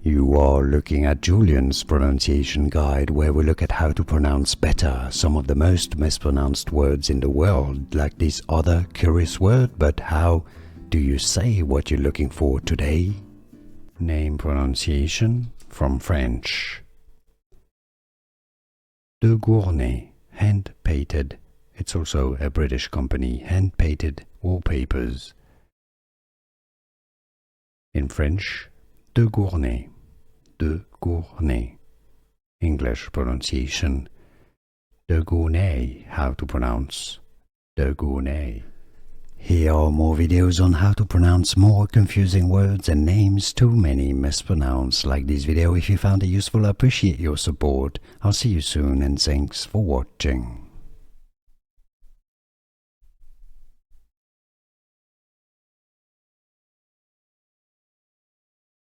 You are looking at Julian's pronunciation guide, where we look at how to pronounce better some of the most mispronounced words in the world, like this other curious word. But how do you say what you're looking for today? Name pronunciation from French. De Gournay, hand-painted. It's also a British company, hand-painted wallpapers. In French, De Gournay, De Gournay. English pronunciation, De Gournay, how to pronounce De Gournay. Here are more videos on how to pronounce more confusing words and names too many mispronounced. Like this video if you found it useful. I appreciate your support. I'll see you soon and thanks for watching.